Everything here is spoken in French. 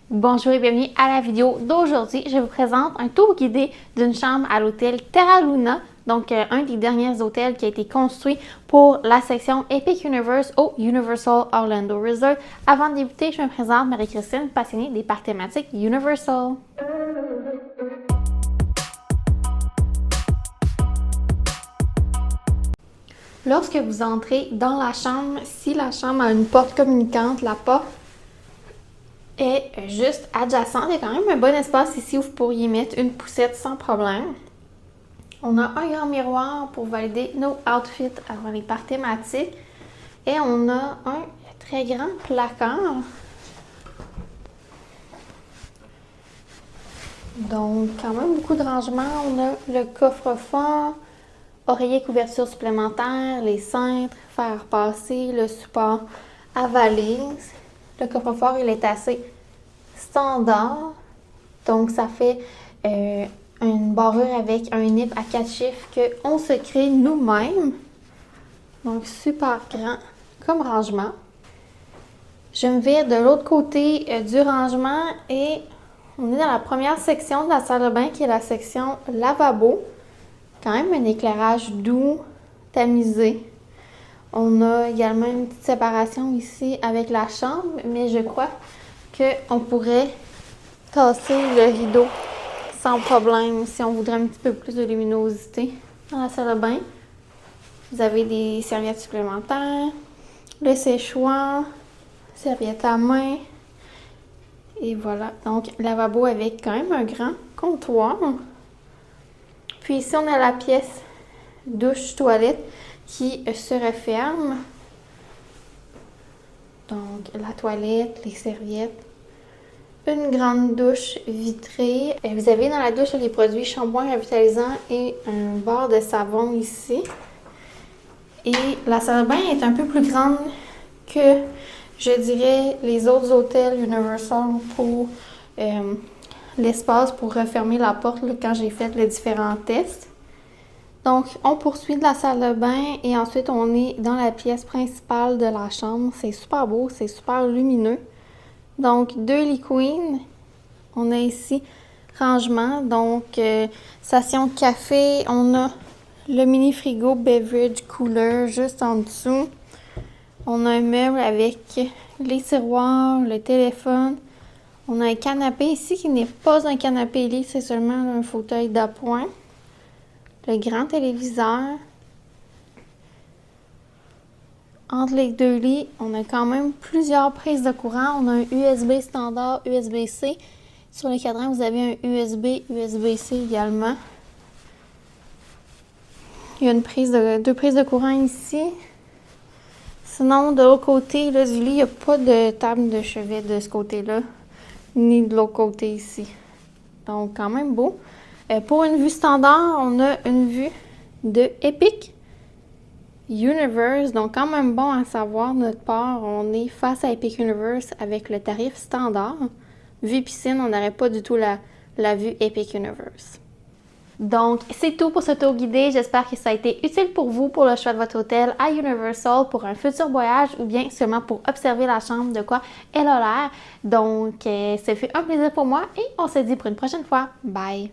Bonjour et bienvenue à la vidéo d'aujourd'hui. Je vous présente un tour guidé d'une chambre à l'hôtel Terra Luna, donc un des derniers hôtels qui a été construit pour la section Epic Universe au Universal Orlando Resort. Avant de débuter, je me présente Marie-Christine, passionnée des parcs thématiques Universal. Lorsque vous entrez dans la chambre, si la chambre a une porte communicante, la porte est juste adjacente. Il y a quand même un bon espace ici où vous pourriez mettre une poussette sans problème. On a un grand miroir pour valider nos outfits avant les parcs thématiques. Et on a un très grand placard. Donc, quand même beaucoup de rangements. On a le coffre-fort, oreiller couverture supplémentaire, les cintres, fer à repasser, le support à valise. Le coffre-fort, il est assez standard. Donc, ça fait une barrure avec un nip à 4 chiffres qu'on se crée nous-mêmes. Donc, super grand comme rangement. Je me vire de l'autre côté du rangement et on est dans la première section de la salle de bain qui est la section lavabo. Quand même un éclairage doux, tamisé. On a également une petite séparation ici avec la chambre, mais je crois qu'on pourrait tasser le rideau sans problème si on voudrait un petit peu plus de luminosité dans la salle de bain. Vous avez des serviettes supplémentaires, le séchoir, serviette à main. Et voilà, donc lavabo avec quand même un grand comptoir. Puis ici, on a la pièce douche-toilette qui se referme. Donc, la toilette, les serviettes. Une grande douche vitrée. Et vous avez dans la douche les produits shampoing revitalisant et un bar de savon ici. Et la salle de bain est un peu plus grande que, je dirais, les autres hôtels Universal pour l'espace pour refermer la porte là, quand j'ai fait les différents tests. Donc, on poursuit de la salle de bain et ensuite on est dans la pièce principale de la chambre. C'est super beau, c'est super lumineux. Donc, 2 lits queen. On a ici rangement, donc station café. On a le mini frigo beverage cooler juste en dessous. On a un meuble avec les tiroirs, le téléphone. On a un canapé ici qui n'est pas un canapé lit, c'est seulement un fauteuil d'appoint. Le grand téléviseur. Entre les deux lits, on a quand même plusieurs prises de courant. On a un USB standard, USB-C. Sur les cadrans, vous avez un USB, USB-C également. Il y a deux prises de courant ici. Sinon, de l'autre côté là, du lit, il n'y a pas de table de chevet de ce côté-là, ni de l'autre côté ici. Donc, quand même beau. Pour une vue standard, on a une vue de Epic Universe. Donc, quand même bon à savoir, notre part, on est face à Epic Universe avec le tarif standard. Vue piscine, on n'aurait pas du tout la vue Epic Universe. Donc, c'est tout pour ce tour guidé. J'espère que ça a été utile pour vous pour le choix de votre hôtel à Universal pour un futur voyage ou bien seulement pour observer la chambre de quoi elle a l'air. Donc, ça fait un plaisir pour moi et on se dit pour une prochaine fois. Bye!